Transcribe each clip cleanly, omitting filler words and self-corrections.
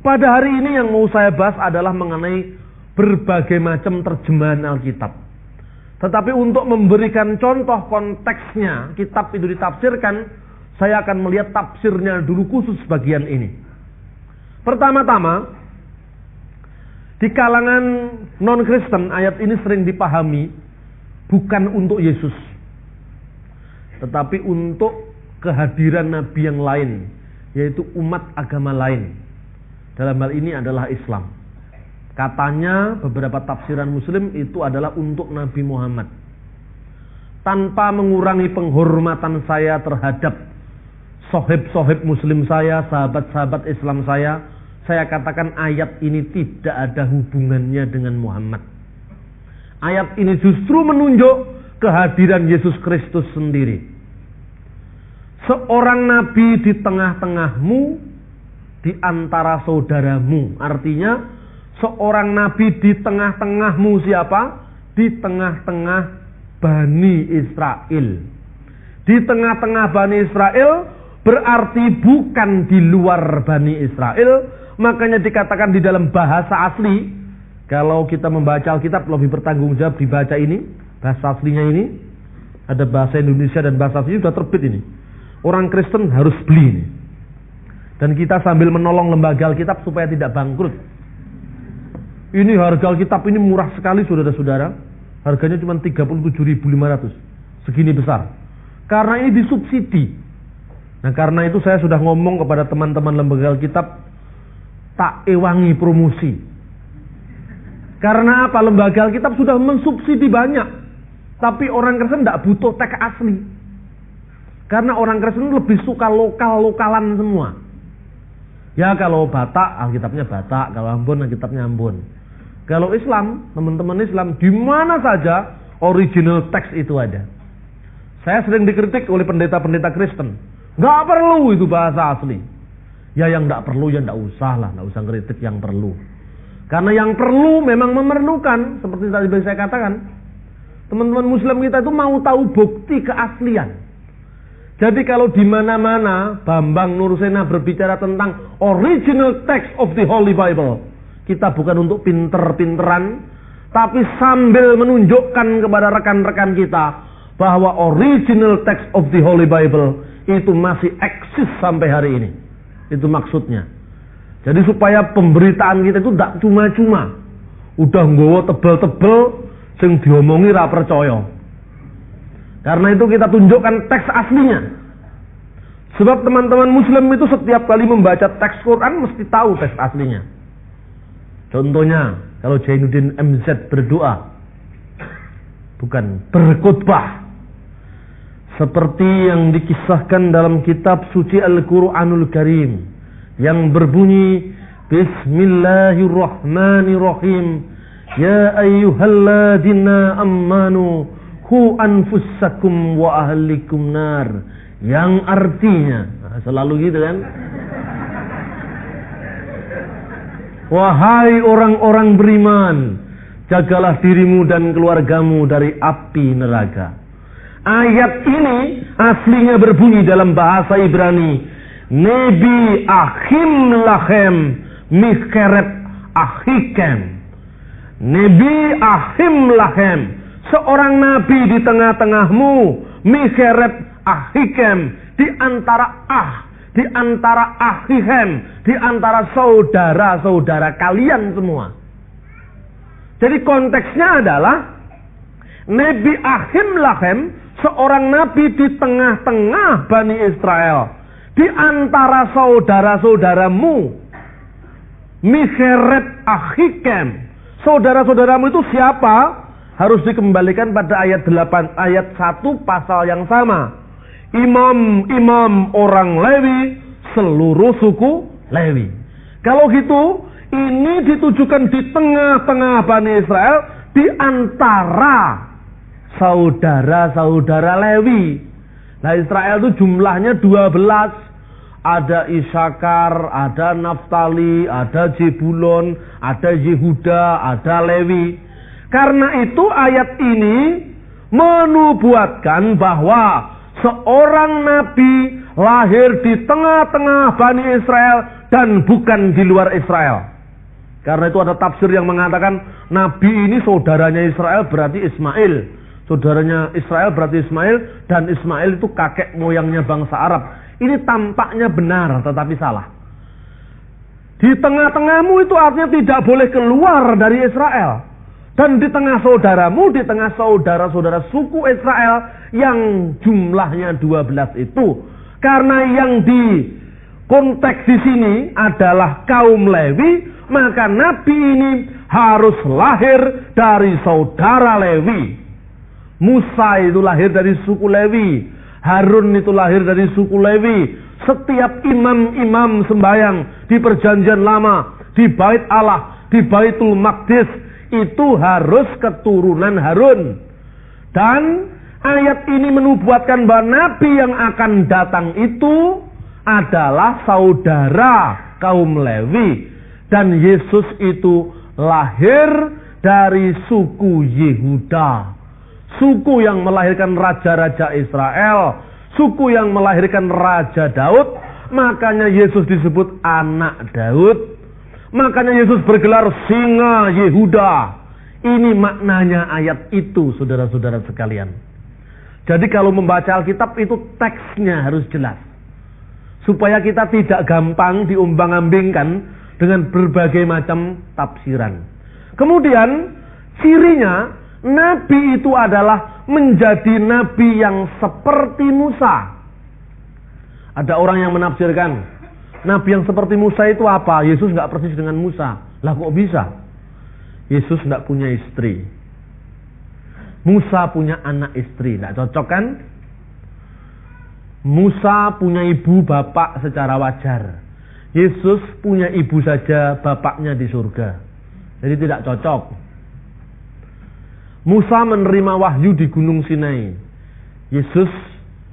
Pada hari ini yang mau saya bahas adalah mengenai berbagai macam terjemahan Alkitab. Tetapi untuk memberikan contoh konteksnya, kitab itu ditafsirkan, saya akan melihat tafsirnya dulu khusus bagian ini. Pertama-tama, di kalangan non-Kristen ayat ini sering dipahami bukan untuk Yesus, tetapi untuk kehadiran nabi yang lain, yaitu umat agama lain. Dalam hal ini adalah Islam. Katanya beberapa tafsiran Muslim itu adalah untuk Nabi Muhammad. Tanpa mengurangi penghormatan saya terhadap sohib-sohib Muslim saya, sahabat-sahabat Islam saya katakan ayat ini tidak ada hubungannya dengan Muhammad. Ayat ini justru menunjuk kehadiran Yesus Kristus sendiri. Seorang nabi di tengah-tengahmu, di antara saudaramu. Artinya seorang nabi di tengah-tengahmu siapa? Di tengah-tengah Bani Israel. Di tengah-tengah Bani Israel berarti bukan di luar Bani Israel. Makanya dikatakan di dalam bahasa asli, kalau kita membaca Alkitab lebih bertanggung jawab dibaca ini, bahasa aslinya ini. Ada bahasa Indonesia dan bahasa asli sudah terbit ini. Orang Kristen harus beli ini. Dan kita sambil menolong lembaga Alkitab supaya tidak bangkrut. Ini harga Alkitab ini murah sekali saudara-saudara. Harganya cuma 37.500. Segini besar. Karena ini disubsidi. Nah karena itu saya sudah ngomong kepada teman-teman lembaga Alkitab, tak ewangi promosi. Karena apa? Lembaga Alkitab sudah mensubsidi banyak. Tapi orang Kristen tidak butuh teks asli. Karena orang Kristen lebih suka lokal-lokalan semua. Ya kalau Batak, Alkitabnya Batak. Kalau Ambon, Alkitabnya Ambon. Kalau Islam, teman-teman Islam, di mana saja original teks itu ada. Saya sering dikritik oleh pendeta-pendeta Kristen. Nggak perlu itu bahasa asli. Ya yang nggak perlu ya nggak usah lah, nggak usah kritik yang perlu. Karena yang perlu memang memerlukan, seperti tadi saya katakan. Teman-teman Muslim kita itu mau tahu bukti keaslian. Jadi kalau di mana-mana Bambang Nursena berbicara tentang original text of the Holy Bible, kita bukan untuk pinter-pinteran, tapi sambil menunjukkan kepada rekan-rekan kita bahwa original text of the Holy Bible itu masih eksis sampai hari ini. Itu maksudnya. Jadi supaya pemberitaan kita itu tidak cuma-cuma, udah nggawa tebel-tebel sing diomongi ra percaya. Karena itu kita tunjukkan teks aslinya. Sebab teman-teman Muslim itu setiap kali membaca teks Quran mesti tahu teks aslinya. Contohnya, kalau Jainuddin MZ berdoa, bukan berkhutbah, seperti yang dikisahkan dalam kitab suci Al-Quranul Karim, yang berbunyi, Bismillahirrahmanirrahim, Ya ayyuhalladzina ammanu, Hu anfusakum wa ahlikum nar. Yang artinya, selalu gitu kan, wahai orang-orang beriman, jagalah dirimu dan keluargamu dari api neraka. Ayat ini aslinya berbunyi dalam bahasa Ibrani, Nebi Achim Lachem Micheret Achikem. Nebi Achim Lachem, seorang nabi di tengah-tengahmu, Micheret Achikem, di antara Achihem, di antara saudara-saudara kalian semua. Jadi konteksnya adalah Nebi Achim Lachem, seorang nabi di tengah-tengah Bani Israel, di antara saudara-saudaramu, Micheret Achikem. Saudara-saudaramu itu siapa? Harus dikembalikan pada ayat 8, ayat 1 pasal yang sama. Imam-imam orang Lewi, seluruh suku Lewi. Kalau gitu, ini ditujukan di tengah-tengah Bani Israel, di antara saudara-saudara Lewi. Nah, Israel itu jumlahnya 12. Ada Isakar, ada Naftali, ada Zebulon, ada Yehuda, ada Lewi. Karena itu ayat ini menubuatkan bahwa seorang nabi lahir di tengah-tengah Bani Israel, dan bukan di luar Israel. Karena itu ada tafsir yang mengatakan Nabi ini saudaranya Israel berarti Ismail. Saudaranya Israel berarti Ismail, dan Ismail itu kakek moyangnya bangsa Arab. Ini tampaknya benar tetapi salah. Di tengah-tengahmu itu artinya tidak boleh keluar dari Israel. Dan di tengah saudaramu, di tengah saudara-saudara suku Israel yang jumlahnya 12 itu. Karena yang di konteks di sini adalah kaum Lewi, maka Nabi ini harus lahir dari saudara Lewi. Musa itu lahir dari suku Lewi, Harun itu lahir dari suku Lewi. Setiap imam-imam sembahyang di perjanjian lama, di bait Allah, di Baitul Maqdis, itu harus keturunan Harun. Dan ayat ini menubuatkan bahwa Nabi yang akan datang itu adalah saudara kaum Lewi. Dan Yesus itu lahir dari suku Yehuda. Suku yang melahirkan raja-raja Israel. Suku yang melahirkan Raja Daud. Makanya Yesus disebut anak Daud. Makanya Yesus bergelar singa Yehuda. Ini maknanya ayat itu, saudara-saudara sekalian. Jadi kalau membaca Alkitab itu teksnya harus jelas. Supaya kita tidak gampang diombang-ambingkan dengan berbagai macam tafsiran. Kemudian cirinya Nabi itu adalah menjadi Nabi yang seperti Musa. Ada orang yang menafsirkan Nabi yang seperti Musa itu apa? Yesus nggak persis dengan Musa. Lah kok bisa? Yesus nggak punya istri. Musa punya anak istri. Nggak cocok kan? Musa punya ibu bapak secara wajar. Yesus punya ibu saja, bapaknya di surga. Jadi tidak cocok. Musa menerima wahyu di Gunung Sinai. Yesus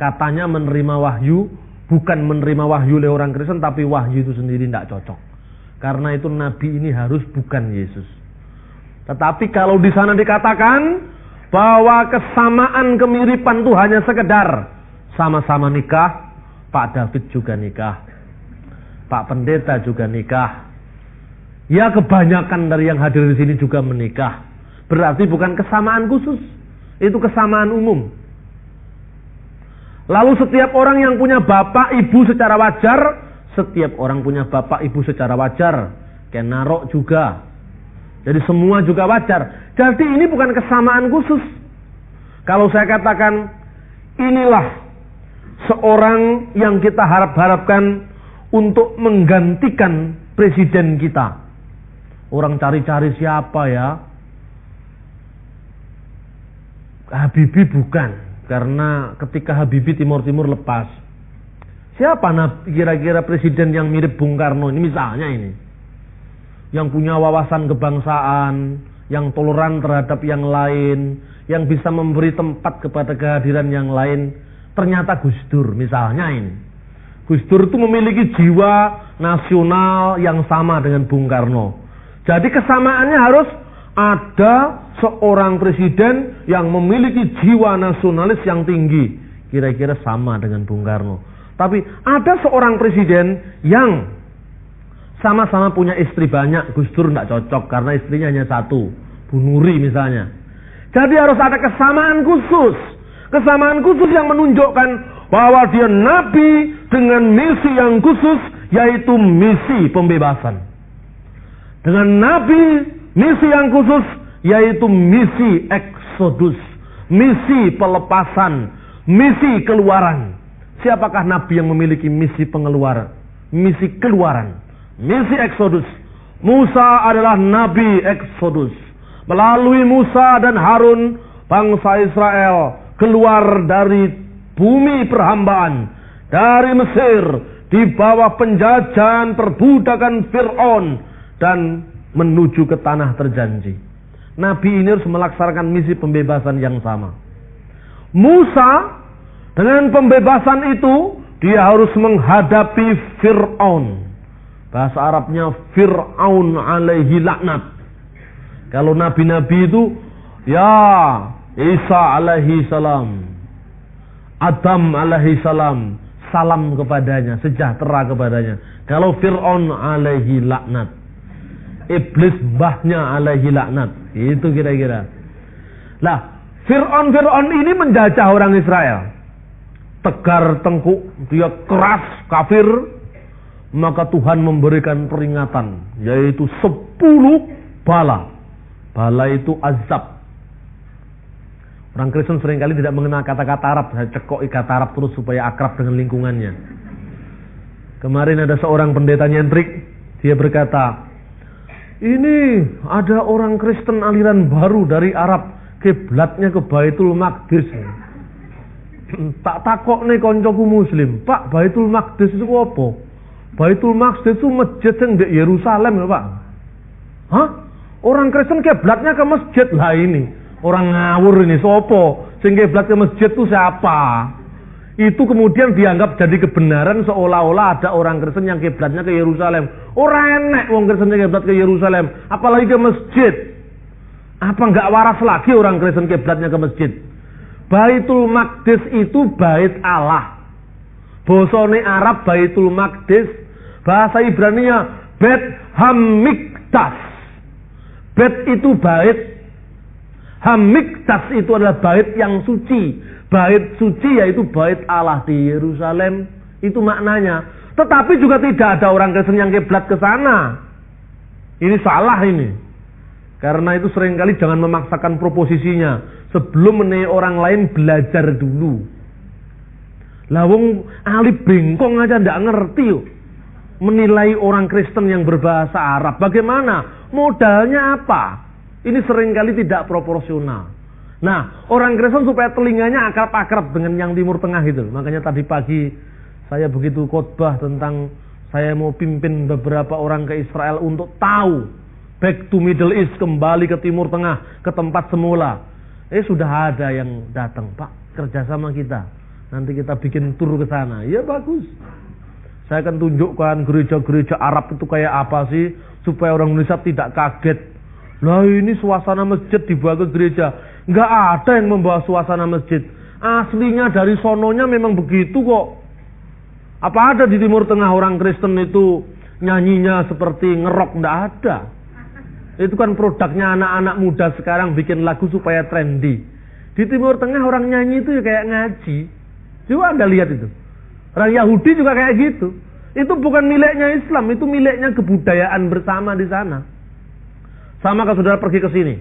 katanya menerima wahyu, bukan menerima wahyu oleh orang Kristen, tapi wahyu itu sendiri tidak cocok. Karena itu Nabi ini harus bukan Yesus. Tetapi kalau di sana dikatakan bahwa kesamaan kemiripan itu hanya sekedar sama-sama nikah, Pak David juga nikah, Pak Pendeta juga nikah. Ya kebanyakan dari yang hadir di sini juga menikah. Berarti bukan kesamaan khusus, itu kesamaan umum. Lalu setiap orang yang punya bapak ibu secara wajar, setiap orang punya bapak ibu secara wajar. Kayak Narok juga. Jadi semua juga wajar. Jadi ini bukan kesamaan khusus. Kalau saya katakan inilah seorang yang kita harapkan untuk menggantikan presiden kita. Orang cari-cari siapa ya? Habibie bukan. Karena ketika Habibie Timur-Timur lepas. Siapa kira-kira presiden yang mirip Bung Karno ini misalnya ini? Yang punya wawasan kebangsaan, yang toleran terhadap yang lain, yang bisa memberi tempat kepada kehadiran yang lain. Ternyata Gus Dur misalnya ini. Gus Dur itu memiliki jiwa nasional yang sama dengan Bung Karno. Jadi kesamaannya harus ada seorang presiden yang memiliki jiwa nasionalis yang tinggi. Kira-kira sama dengan Bung Karno. Tapi ada seorang presiden yang sama-sama punya istri banyak. Gus Dur tidak cocok karena istrinya hanya satu, Bu Nuri misalnya. Jadi harus ada kesamaan khusus. Kesamaan khusus yang menunjukkan bahwa dia nabi dengan misi yang khusus, yaitu misi pembebasan. Dengan nabi misi yang khusus, yaitu misi eksodus, misi pelepasan, misi keluaran. Siapakah nabi yang memiliki misi pengeluaran, misi keluaran, misi eksodus? Musa adalah nabi eksodus. Melalui Musa dan Harun, bangsa Israel keluar dari bumi perhambaan, dari Mesir, di bawah penjajahan perbudakan Fir'aun, dan menuju ke tanah terjanji. Nabi ini harus melaksanakan misi pembebasan yang sama. Musa dengan pembebasan itu dia harus menghadapi Fir'aun. Bahasa Arabnya Fir'aun alaihi laknat. Kalau nabi-nabi itu ya Isa alaihi salam, Adam alaihi salam, salam kepadanya, sejahtera kepadanya. Kalau Fir'aun alaihi laknat, iblis mbahnya alaihi laknat, itu kira-kira. Lah, Fir'aun ini menjajah orang Israel. Tegar tengkuk, dia keras, kafir. Maka Tuhan memberikan peringatan, yaitu 10 bala. Bala itu azab. Orang Kristen seringkali tidak mengenal kata-kata Arab. Saya cekok kata Arab terus supaya akrab dengan lingkungannya. Kemarin ada seorang pendeta nyentrik. Dia berkata, ini ada orang Kristen aliran baru dari Arab. Kiblatnya ke Baitul Maqdis. Tak takok nih koncoku muslim, Pak, Baitul Maqdis itu apa? Baitul Maqdis itu masjid yang di Yerusalem ya Pak. Hah? Orang Kristen kiblatnya ke masjid lah ini. Orang ngawur ini, sopo? Sing kiblat ke masjid itu siapa? Itu kemudian dianggap jadi kebenaran seolah-olah ada orang Kristen yang kiblatnya ke Yerusalem. Orang enek wong Kristen yang kiblat ke Yerusalem, apalagi ke masjid. Apa enggak waras lagi orang Kristen kiblatnya ke masjid? Baitul Maqdis itu bait Allah. Bosone Arab Baitul Maqdis, bahasa Ibraninya Bet Hamikdas. Bet itu bait, Hamikdas itu adalah bait yang suci. Bait suci yaitu bait Allah di Yerusalem, itu maknanya. Tetapi juga tidak ada orang Kristen yang kiblat ke sana. Ini salah ini. Karena itu seringkali jangan memaksakan proposisinya. Sebelum menilai orang lain, belajar dulu. Lawung alif bengkong aja ndak ngerti yuk. Menilai orang Kristen yang berbahasa Arab. Bagaimana? Modalnya apa? Ini seringkali tidak proporsional. Nah, orang Kristen supaya telinganya akrab-akrab dengan yang Timur Tengah itu. Makanya tadi pagi saya begitu khotbah tentang saya mau pimpin beberapa orang ke Israel untuk tahu. Back to Middle East, kembali ke Timur Tengah, ke tempat semula. Sudah ada yang datang, Pak, kerjasama kita. Nanti kita bikin tur ke sana. Ya bagus. Saya akan tunjukkan gereja-gereja Arab itu kayak apa sih, supaya orang Indonesia tidak kaget. Lah ini suasana masjid dibawa ke gereja. Nggak ada yang membawa suasana masjid. Aslinya dari sononya memang begitu kok. Apa ada di Timur Tengah orang Kristen itu nyanyinya seperti ngerok? Nggak ada. Itu kan produknya anak-anak muda sekarang bikin lagu supaya trendy. Di Timur Tengah orang nyanyi itu kayak ngaji. Coba Anda lihat itu. Orang Yahudi juga kayak gitu. Itu bukan miliknya Islam, itu miliknya kebudayaan bersama di sana. Sama kalau saudara pergi ke sini.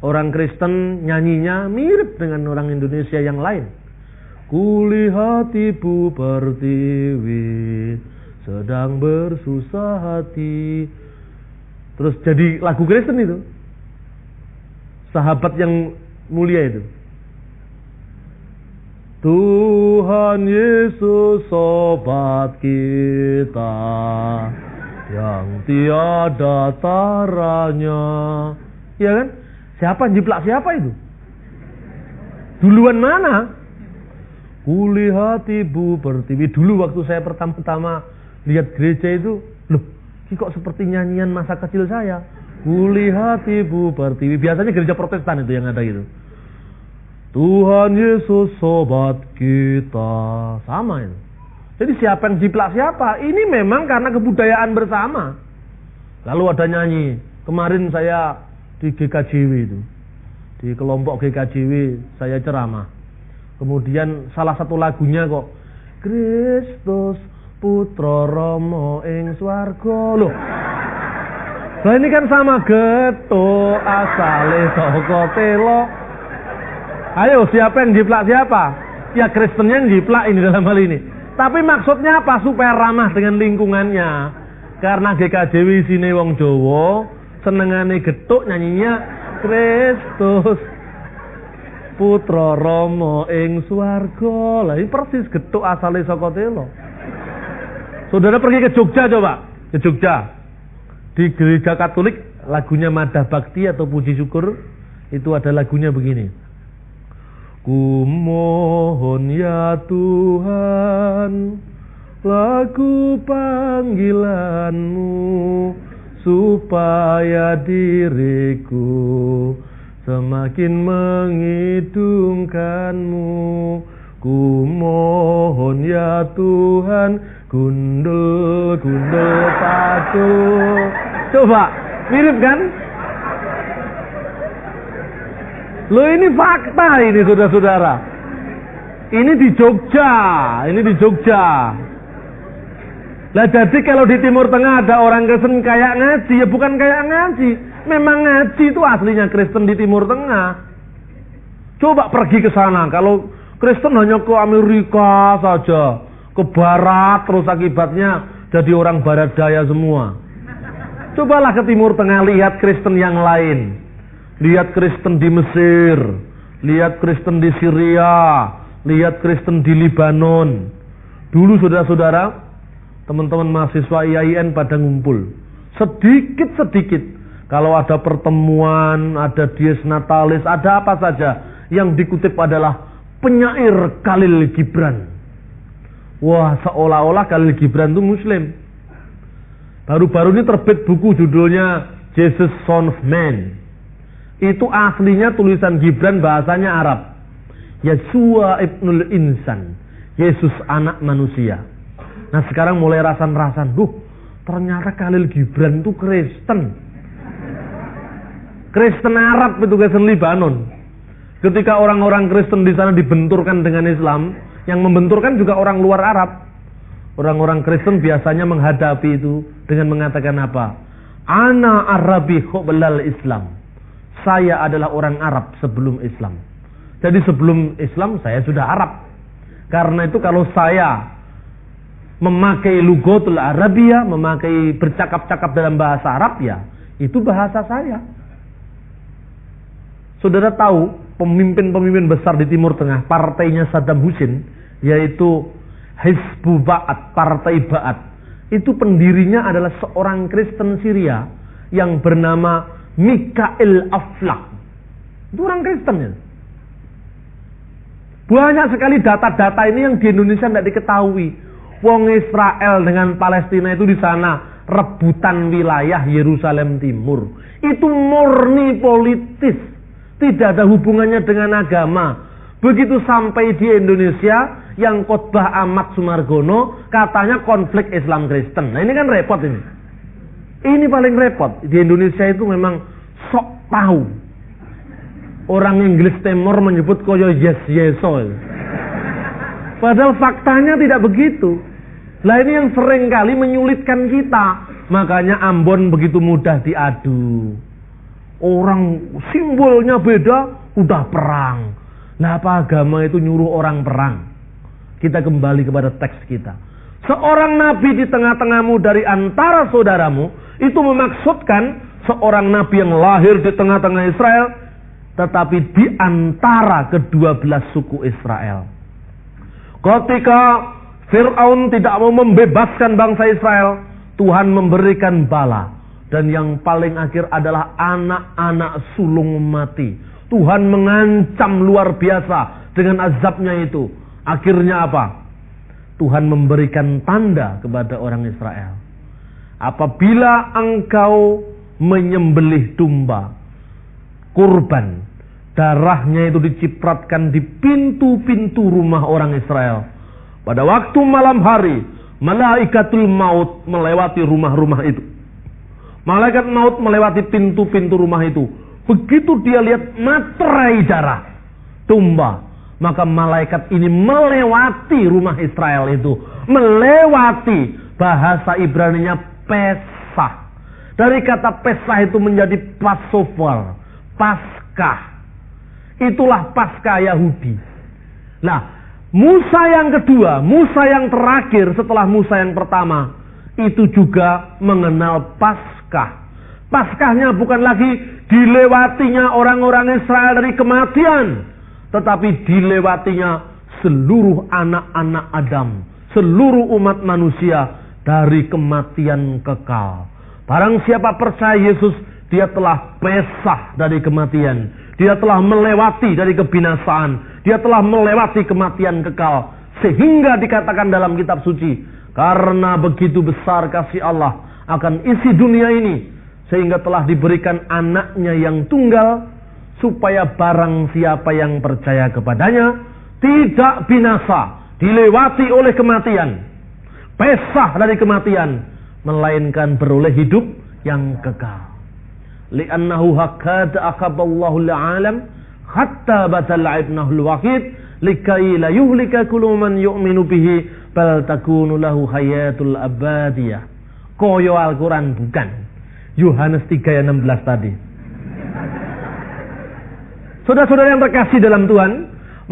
Orang Kristen nyanyinya mirip dengan orang Indonesia yang lain. Kulihat ibu pertiwi sedang bersusah hati. Terus jadi lagu Kristen itu. Sahabat yang mulia itu. Tuhan Yesus sobat kita yang tiada taranya. Ya kan? Siapa jiplak siapa itu? Duluan mana? Kulihat ibu pertiwi. Dulu waktu saya pertama-tama lihat gereja itu, loh, ini kok seperti nyanyian masa kecil saya. Kulihat ibu pertiwi. Biasanya gereja Protestan itu yang ada gitu. Tuhan Yesus sobat kita. Sama itu. Jadi siapa yang jiplak siapa? Ini memang karena kebudayaan bersama. Lalu ada nyanyi. Kemarin saya di GKJW itu. Di kelompok GKJW saya ceramah. Kemudian salah satu lagunya kok Kristus Putra Rama ing swarga. Loh. Nah ini kan sama geto asale saka telo. Ayo siapa yang jiplak siapa? Ya Kristennya yang jiplak ini dalam hal ini. Tapi maksudnya apa? Supaya ramah dengan lingkungannya. Karena GKJW sini wong Jawa, senengane getuk nyanyinya Kristus Putra Rama ing swarga. Lah ini persis getuk asale saka telo. Saudara pergi ke Jogja coba, ke Jogja. Di gereja Katolik lagunya Madah Bakti atau Puji Syukur itu ada lagunya begini. Kumohon ya Tuhan, lagu panggilanmu, supaya diriku semakin mengidungkanmu. Ku mohon ya Tuhan, gundul padu. Coba, mirip kan? Loh, ini fakta ini saudara-saudara. Ini di Jogja. Lah jadi kalau di Timur Tengah ada orang Kristen kayak ngaji, ya bukan kayak ngaji. Memang ngaji itu aslinya Kristen di Timur Tengah. Coba pergi ke sana. Kalau Kristen hanya ke Amerika saja, ke Barat, terus akibatnya jadi orang Barat Daya semua. Cobalah ke Timur Tengah, lihat Kristen yang lain. Lihat Kristen di Mesir, lihat Kristen di Syria, lihat Kristen di Libanon. Dulu saudara-saudara, teman-teman mahasiswa IAIN pada ngumpul. Sedikit-sedikit. Kalau ada pertemuan, ada dies natalis, ada apa saja. Yang dikutip adalah penyair Khalil Gibran. Wah, seolah-olah Khalil Gibran itu Muslim. Baru-baru ini terbit buku judulnya Jesus Son of Man. Itu aslinya tulisan Gibran, bahasanya Arab. Yeshua ibnul insan. Yesus anak manusia. Nah sekarang mulai rasan-rasan. Ternyata Khalil Gibran itu Kristen. Kristen Arab itu, Kristen Libanon. Ketika orang-orang Kristen di sana dibenturkan dengan Islam, yang membenturkan juga orang luar Arab. Orang-orang Kristen biasanya menghadapi itu dengan mengatakan apa? Ana Arabi qoblal Islam. Saya adalah orang Arab sebelum Islam. Jadi sebelum Islam saya sudah Arab. Karena itu kalau saya memakai lugatul Arabiyah, memakai bercakap-cakap dalam bahasa Arab, ya itu bahasa saya. Saudara tahu pemimpin-pemimpin besar di Timur Tengah, partainya Saddam Hussein, yaitu Hizbu Ba'ath, Partai Ba'ath. Itu pendirinya adalah seorang Kristen Syria yang bernama Mikhail Aflaq. Itu orang Kristen ya. Banyak sekali data-data ini yang di Indonesia tidak diketahui. Wong Israel dengan Palestina itu di sana rebutan wilayah Yerusalem Timur. Itu murni politis, tidak ada hubungannya dengan agama. Begitu sampai di Indonesia, yang khotbah Ahmad Sumargono katanya konflik Islam Kristen. Nah ini kan repot ini. Ini paling repot. Di Indonesia itu memang sok tahu. Orang Inggris Timur menyebut koyo yeso. Padahal faktanya tidak begitu. Lah ini yang sering kali menyulitkan kita. Makanya Ambon begitu mudah diadu. Orang simbolnya beda, udah perang. Nah apa agama itu nyuruh orang perang? Kita kembali kepada teks kita. Seorang nabi di tengah-tengahmu dari antara saudaramu, itu memaksudkan seorang nabi yang lahir di tengah-tengah Israel, tetapi di antara kedua belas suku Israel. Ketika Fir'aun tidak mau membebaskan bangsa Israel, Tuhan memberikan bala. Dan yang paling akhir adalah anak-anak sulung mati. Tuhan mengancam luar biasa dengan azabnya itu. Akhirnya apa? Tuhan memberikan tanda kepada orang Israel. Apabila engkau menyembelih domba, kurban, darahnya itu dicipratkan di pintu-pintu rumah orang Israel. Pada waktu malam hari, malaikatul maut melewati rumah-rumah itu. Malaikat maut melewati pintu-pintu rumah itu. Begitu dia lihat materai darah domba, maka malaikat ini melewati rumah Israel itu. Melewati, bahasa Ibraninya Pesah. Dari kata Pesah itu menjadi Passover, Paskah. Itulah Paskah Yahudi. Nah, Musa yang kedua, Musa yang terakhir setelah Musa yang pertama, itu juga mengenal Paskah. Paskahnya bukan lagi dilewatinya orang-orang Israel dari kematian, tetapi dilewatinya seluruh anak-anak Adam, seluruh umat manusia dari kematian kekal. Barang siapa percaya Yesus, dia telah pesah dari kematian. Dia telah melewati dari kebinasaan. Dia telah melewati kematian kekal. Sehingga dikatakan dalam kitab suci, karena begitu besar kasih Allah akan isi dunia ini, sehingga telah diberikan anaknya yang tunggal, supaya barang siapa yang percaya kepadanya tidak binasa, dilewati oleh kematian, pesah dari kematian, melainkan beroleh hidup yang kekal. Li'annahu hakad akaballahu li'alam hatta batal ibnahul wahid likai la yuhlika kullu man yu'minu bihi bal takunu lahu hayatul abadiyah. Koyo Al-Quran bukan. Yohanes 3:16 tadi. Saudara-saudara yang terkasih dalam Tuhan,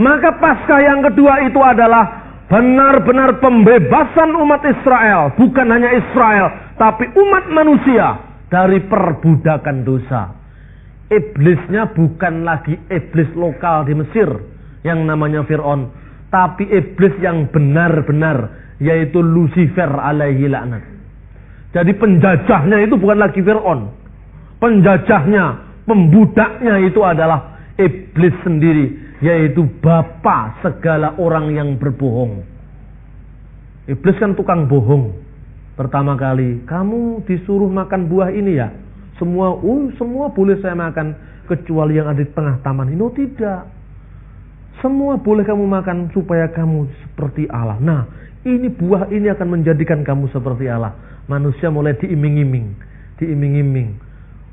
maka Paskah yang kedua itu adalah benar-benar pembebasan umat Israel. Bukan hanya Israel, tapi umat manusia dari perbudakan dosa. Iblisnya bukan lagi iblis lokal di Mesir yang namanya Fir'aun, tapi iblis yang benar-benar, yaitu Lucifer alaihi laknat. Jadi penjajahnya itu bukan lagi Fir'aun. Penjajahnya, pembudaknya itu adalah iblis sendiri, yaitu bapa segala orang yang berbohong. Iblis kan tukang bohong. Pertama kali, kamu disuruh makan buah ini ya? Semua boleh saya makan kecuali yang ada di tengah taman ini. Oh tidak. Semua boleh kamu makan supaya kamu seperti Allah. Nah, ini buah ini akan menjadikan kamu seperti Allah. Manusia mulai diiming-iming.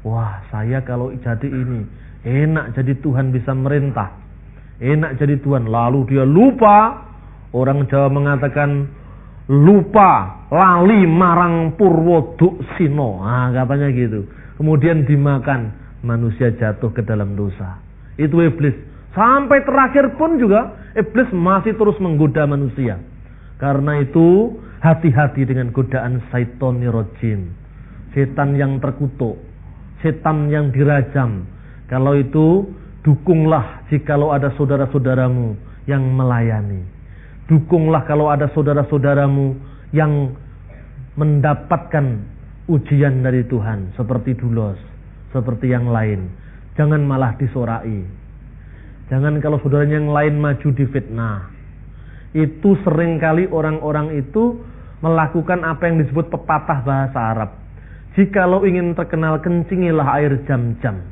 Wah, saya kalau jadi ini enak, jadi Tuhan bisa merintah. Enak jadi Tuhan. Lalu dia lupa. Orang Jawa mengatakan lupa, lali marang purwo duk sino. Katanya gitu. Kemudian dimakan, manusia jatuh ke dalam dosa. Itu iblis. Sampai terakhir pun juga iblis masih terus menggoda manusia. Karena itu hati-hati dengan godaan syaitonir rajim. Setan yang terkutuk, setan yang dirajam. Kalau itu dukunglah jikalau ada saudara-saudaramu yang melayani. Dukunglah kalau ada saudara-saudaramu yang mendapatkan ujian dari Tuhan. Seperti Dulos, seperti yang lain. Jangan malah disorai. Jangan kalau saudaranya yang lain maju difitnah. Itu seringkali orang-orang itu melakukan apa yang disebut pepatah bahasa Arab. Jikalau ingin terkenal, kencingilah air jam-jam.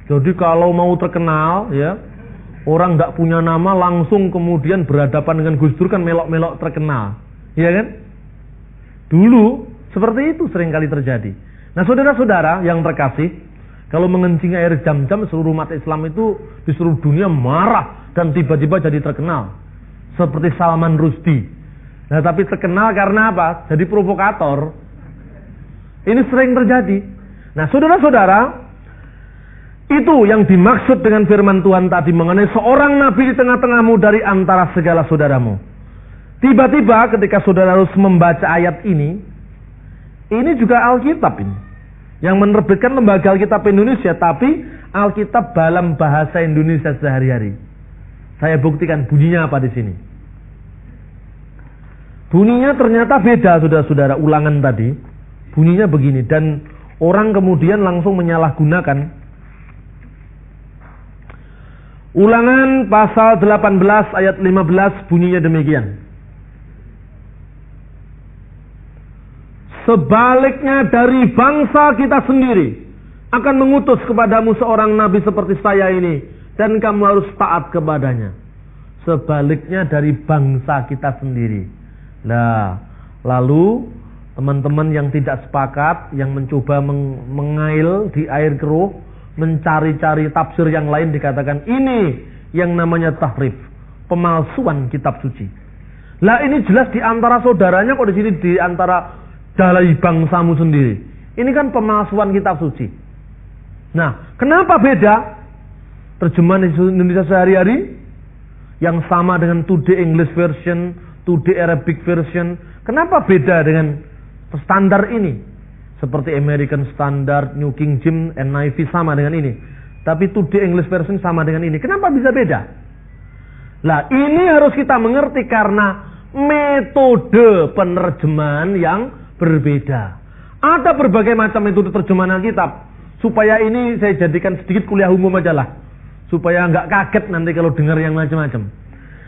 Jadi kalau mau terkenal, ya, orang nggak punya nama langsung kemudian berhadapan dengan Gus Dur kan melok-melok terkenal, ya kan? Dulu seperti itu seringkali terjadi. Nah, saudara-saudara yang terkasih, kalau mengencingi air jam-jam seluruh umat Islam itu di seluruh dunia marah dan tiba-tiba jadi terkenal, seperti Salman Rushdie. Nah, tapi terkenal karena apa? Jadi provokator. Ini sering terjadi. Nah, saudara-saudara, itu yang dimaksud dengan firman Tuhan tadi mengenai seorang nabi di tengah-tengahmu dari antara segala saudaramu. Tiba-tiba ketika saudara harus membaca ayat ini juga Alkitab ini. Yang menerbitkan Lembaga Alkitab Indonesia, tapi Alkitab dalam bahasa Indonesia sehari-hari. Saya buktikan bunyinya apa di sini. Bunyinya ternyata beda, saudara-saudara, ulangan tadi. Bunyinya begini, dan orang kemudian langsung menyalahgunakan. Ulangan pasal 18 ayat 15 bunyinya demikian. Sebaliknya dari bangsa kita sendiri akan mengutus kepadamu seorang nabi seperti saya ini, dan kamu harus taat kepadanya. Sebaliknya dari bangsa kita sendiri. Nah, lalu teman-teman yang tidak sepakat, yang mencoba mengail di air keruh, mencari-cari tafsir yang lain, dikatakan ini yang namanya tahrif, pemalsuan kitab suci. Lah ini jelas di antara saudaranya, kok di sini di antara dari bangsamu sendiri. Ini kan pemalsuan kitab suci. Nah, kenapa beda terjemahan Indonesia sehari-hari yang sama dengan Today English Version, Today Arabic Version? Kenapa beda dengan standar ini? Seperti American Standard, New King James, NIV sama dengan ini. Tapi Today English Version sama dengan ini. Kenapa bisa beda? Lah, ini harus kita mengerti karena metode penerjemahan yang berbeda. Ada berbagai macam metode terjemahan Alkitab. Supaya ini saya jadikan sedikit kuliah umum aja lah. Supaya nggak kaget nanti kalau dengar yang macam-macam.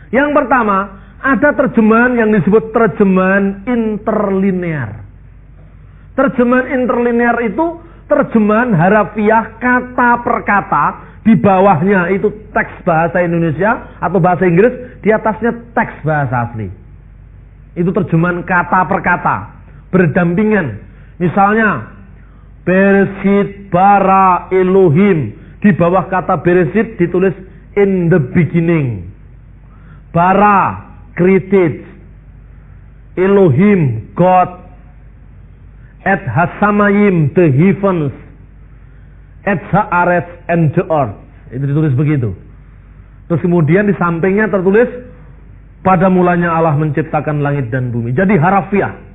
Yang pertama, ada terjemahan yang disebut terjemahan interlinear. Terjemahan interlinear itu terjemahan harafiah kata per kata Di bawahnya itu teks bahasa Indonesia atau bahasa Inggris, di atasnya teks bahasa asli. Itu terjemahan kata per kata, berdampingan. Misalnya, Bereshit bara Elohim. Di bawah kata Bereshit ditulis in the beginning. Bara, created. Elohim, God. Et hasamayim, the heavens. Et haaretz, and the earth. Itu ditulis begitu. Terus kemudian di sampingnya tertulis, pada mulanya Allah menciptakan langit dan bumi. Jadi harafiah.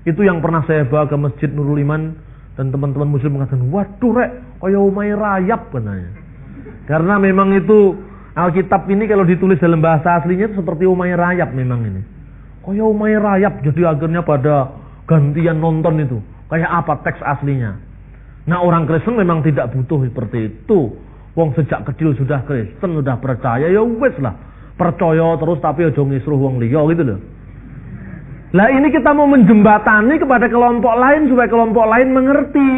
Itu yang pernah saya bawa ke Masjid Nurul Iman, dan teman-teman muslim mengatakan, waduh rek, kaya umai rayap katanya. Karena memang itu Alkitab ini kalau ditulis dalam bahasa aslinya itu seperti umai rayap memang ini. Kaya umai rayap, jadi akhirnya pada gantian nonton itu. Kayak apa teks aslinya. Nah orang Kristen memang tidak butuh seperti itu. Wong sejak kecil sudah Kristen, sudah percaya, ya wes lah. Percaya terus tapi aja ngisruh wong liya gitu loh. Lah ini kita mau menjembatani kepada kelompok lain supaya kelompok lain mengerti.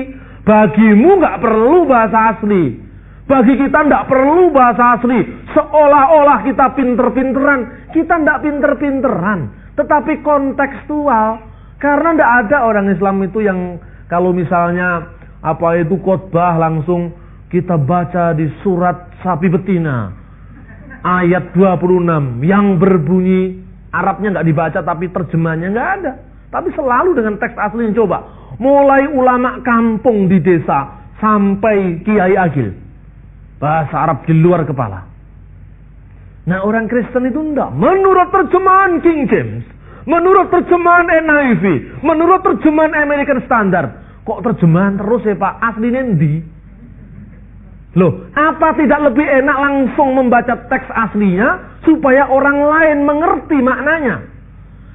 Bagimu nggak perlu bahasa asli. Bagi kita nggak perlu bahasa asli. Seolah-olah kita pinter-pinteran. Kita nggak pinter-pinteran. Tetapi kontekstual. Karena nggak ada orang Islam itu yang kalau misalnya apa itu khotbah langsung kita baca di surat sapi betina. Ayat 26 yang berbunyi. Arabnya nggak dibaca tapi terjemahnya nggak ada. Tapi selalu dengan teks aslinya coba. Mulai ulama kampung di desa sampai Kiai Agil. Bahasa Arab di luar kepala. Nah orang Kristen itu enggak. Menurut terjemahan King James. Menurut terjemahan NIV. Menurut terjemahan American Standard. Kok terjemahan terus ya Pak? Aslinya ndi? Loh, apa tidak lebih enak langsung membaca teks aslinya supaya orang lain mengerti maknanya?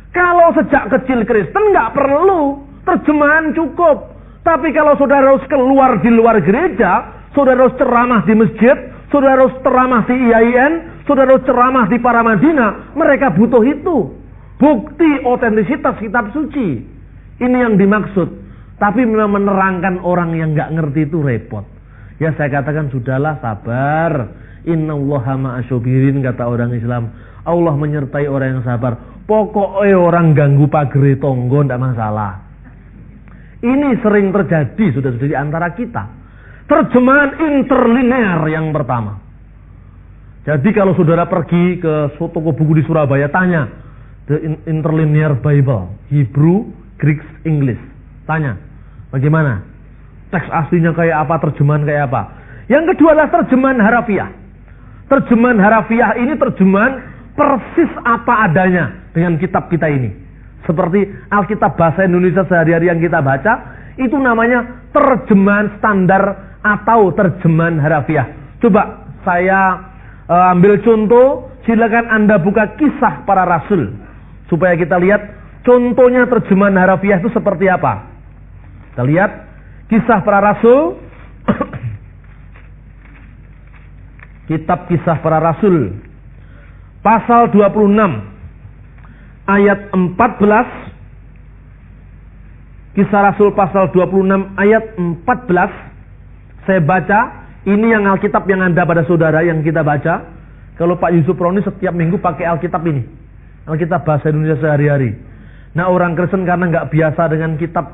Kalau sejak kecil Kristen nggak perlu terjemahan cukup. Tapi kalau saudara harus keluar di luar gereja, saudara harus ceramah di masjid, saudara harus ceramah di IAIN, saudara harus ceramah di Paramadina, mereka butuh itu. Bukti otentisitas kitab suci. Ini yang dimaksud. Tapi memang menerangkan orang yang nggak ngerti itu repot. Ya saya katakan sudahlah sabar. Innallaha ma'asyabirin kata orang Islam. Allah menyertai orang yang sabar. Pokoknya orang ganggu pagere tonggo ndak masalah. Ini sering terjadi sudah di antara kita. Terjemahan interlinear yang pertama. Jadi kalau saudara pergi ke toko buku di Surabaya tanya The Interlinear Bible, Hebrew, Greek, English. Tanya, bagaimana? Teks aslinya kayak apa, terjemahan kayak apa. Yang kedua adalah terjemahan harafiah. Terjemahan harafiah ini terjemahan persis apa adanya dengan kitab kita ini. Seperti Alkitab bahasa Indonesia sehari-hari yang kita baca, itu namanya terjemahan standar atau terjemahan harafiah. Coba saya ambil contoh, silakan Anda buka Kisah Para Rasul. Supaya kita lihat contohnya terjemahan harafiah itu seperti apa. Kita lihat Kisah Para Rasul. Kitab Kisah Para Rasul pasal 26 ayat 14. Kisah Rasul pasal 26 ayat 14. Saya baca, ini yang Alkitab yang ada pada saudara yang kita baca. Kalau Pak Yusuf Roni setiap minggu pakai Alkitab ini, Alkitab bahasa Indonesia sehari-hari. Nah orang Kristen karena nggak biasa dengan kitab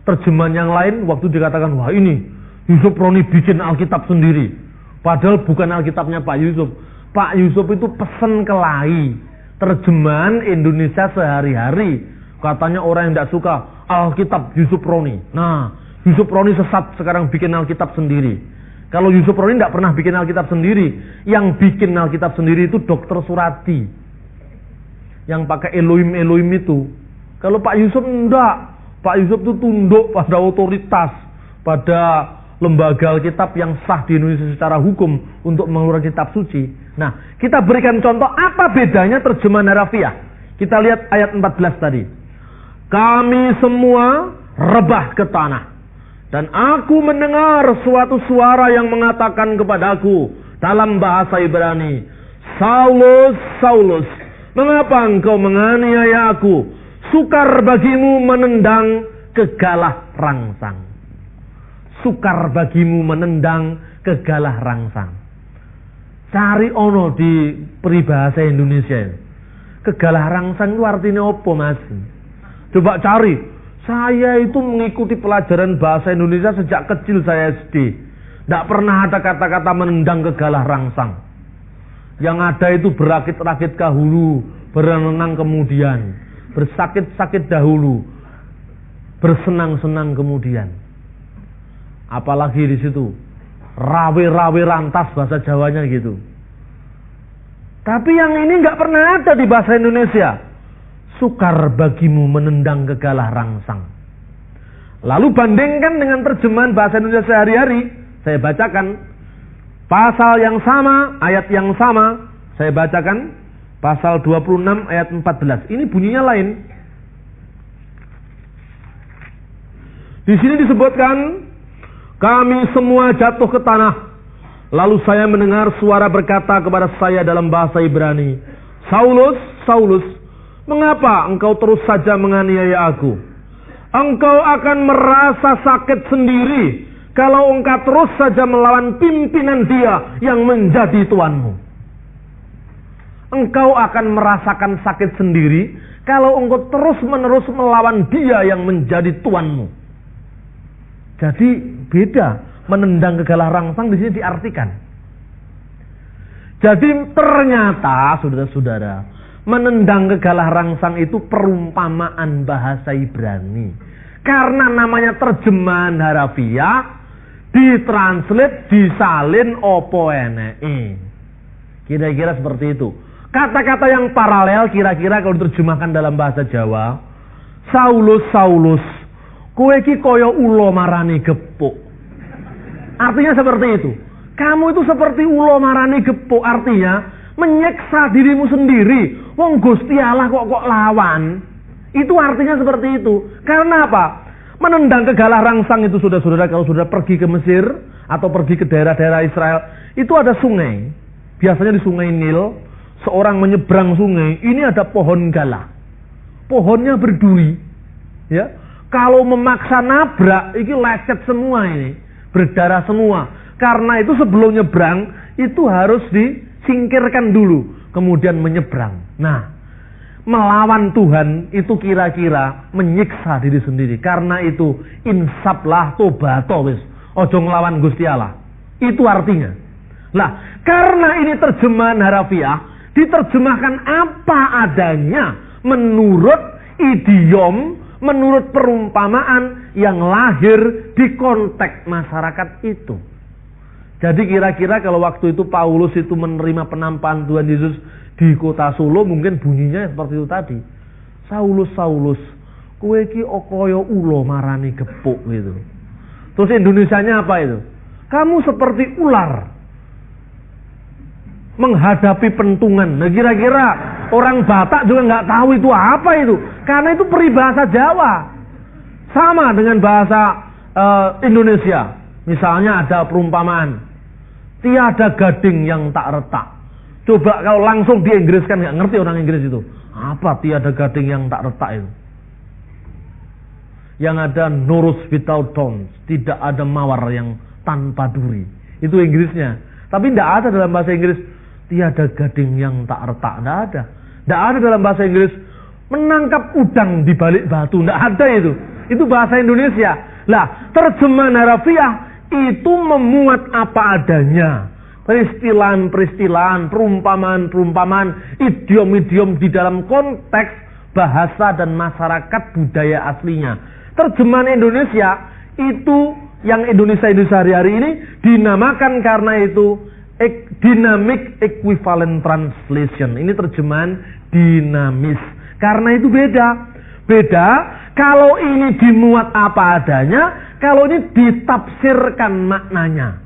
terjemahan yang lain, waktu dikatakan, wah ini Yusuf Roni bikin Alkitab sendiri. Padahal bukan Alkitabnya Pak Yusuf. Pak Yusuf itu pesen kelahi terjemahan Indonesia sehari-hari. Katanya orang yang tidak suka Alkitab Yusuf Roni. Nah, Yusuf Roni sesat sekarang bikin Alkitab sendiri. Kalau Yusuf Roni tidak pernah bikin Alkitab sendiri. Yang bikin Alkitab sendiri itu Dr. Surati. Yang pakai Elohim itu. Kalau Pak Yusuf enggak. Pak Yusuf itu tunduk pada otoritas, pada lembaga Alkitab yang sah di Indonesia secara hukum untuk mengeluarkan kitab suci. Nah, kita berikan contoh apa bedanya terjemahan harafiah. Kita lihat ayat 14 tadi. Kami semua rebah ke tanah. Dan aku mendengar suatu suara yang mengatakan kepadaku dalam bahasa Ibrani, Saulus, Saulus, mengapa engkau menganiaya aku? Sukar bagimu menendang kegalah rangsang. sukar bagimu menendang kegalah rangsang. Cari ono di peribahasa Indonesia. Kegalah rangsang itu artinya apa, Mas? Coba cari. Saya itu mengikuti pelajaran bahasa Indonesia sejak kecil saya SD. Tidak pernah ada kata-kata menendang kegalah rangsang. Yang ada itu berakit-rakit dahulu, berenang kemudian, bersakit-sakit dahulu, bersenang-senang kemudian. Apalagi di situ rawe-rawe rantas, bahasa Jawanya gitu. Tapi yang ini nggak pernah ada di bahasa Indonesia. Sukar bagimu menendang kegalah rangsang. Lalu bandingkan dengan terjemahan bahasa Indonesia sehari-hari. Saya bacakan pasal yang sama, ayat yang sama. Saya bacakan pasal 26 ayat 14. Ini bunyinya lain. Di sini disebutkan, kami semua jatuh ke tanah. Lalu saya mendengar suara berkata kepada saya dalam bahasa Ibrani, Saulus, Saulus, mengapa engkau terus saja menganiaya aku? Engkau akan merasa sakit sendiri kalau engkau terus saja melawan pimpinan dia yang menjadi tuanmu. Engkau akan merasakan sakit sendiri kalau engkau terus-menerus melawan dia yang menjadi tuanmu. Jadi beda. Menendang kegalah rangsang di sini diartikan. Jadi ternyata, saudara-saudara, menendang kegalah rangsang itu perumpamaan bahasa Ibrani. Karena namanya terjemahan harafiah, ditranslate, disalin opo eneke. Kira-kira seperti itu. Kata-kata yang paralel kira-kira kalau diterjemahkan dalam bahasa Jawa, Saulus, Saulus, kowe iki kaya ula marani gepuk. Artinya seperti itu. Kamu itu seperti ulo marani gepuk. Artinya menyiksa dirimu sendiri. Wong Gusti Allah kok lawan. Itu artinya seperti itu. Karena apa? Menendang kegalah rangsang itu, saudara-saudara, kalau sudah pergi ke Mesir atau pergi ke daerah-daerah Israel, itu ada sungai. Biasanya di sungai Nil, seorang menyeberang sungai, ini ada pohon galah. Pohonnya berduri. Ya. Kalau memaksa nabrak, ini lecet semua ini. Berdarah semua. Karena itu sebelum nyebrang itu harus disingkirkan dulu, kemudian menyeberang. Nah, melawan Tuhan itu kira-kira menyiksa diri sendiri. Karena itu insaplah tobato wis. Ojo nglawan Gusti Allah. Itu artinya. Lah, karena ini terjemahan harafiah, diterjemahkan apa adanya menurut idiom, menurut perumpamaan yang lahir di konteks masyarakat itu. Jadi kira-kira kalau waktu itu Paulus itu menerima penampakan Tuhan Yesus di kota Solo, mungkin bunyinya seperti itu tadi. Saulus, Saulus, kowe iki kaya ula marani gepuk gitu. Terus Indonesianya apa itu? Kamu seperti ular menghadapi pentungan. Nah, kira-kira orang Batak juga nggak tahu itu apa itu, karena itu peribahasa Jawa. Sama dengan bahasa Indonesia. Misalnya ada perumpamaan, tiada gading yang tak retak. Coba kalau langsung di Inggris, kan nggak ngerti orang Inggris itu. Apa tiada gading yang tak retak itu? Yang ada no rose without thorns, tidak ada mawar yang tanpa duri. Itu Inggrisnya. Tapi tidak ada dalam bahasa Inggris tiada gading yang tak retak. Tidak ada. Tidak ada dalam bahasa Inggris menangkap udang di balik batu. Tidak ada itu. Itu bahasa Indonesia. Lah, terjemahan harafiah itu memuat apa adanya. Peristilahan-peristilahan, perumpamaan-perumpamaan, idiom-idiom di dalam konteks bahasa dan masyarakat budaya aslinya. Terjemahan Indonesia itu, yang Indonesia sehari-hari ini dinamakan karena itu Dynamic Equivalent Translation. Ini terjemahan dinamis. Karena itu beda. Beda kalau ini dimuat apa adanya, kalau ini ditafsirkan maknanya.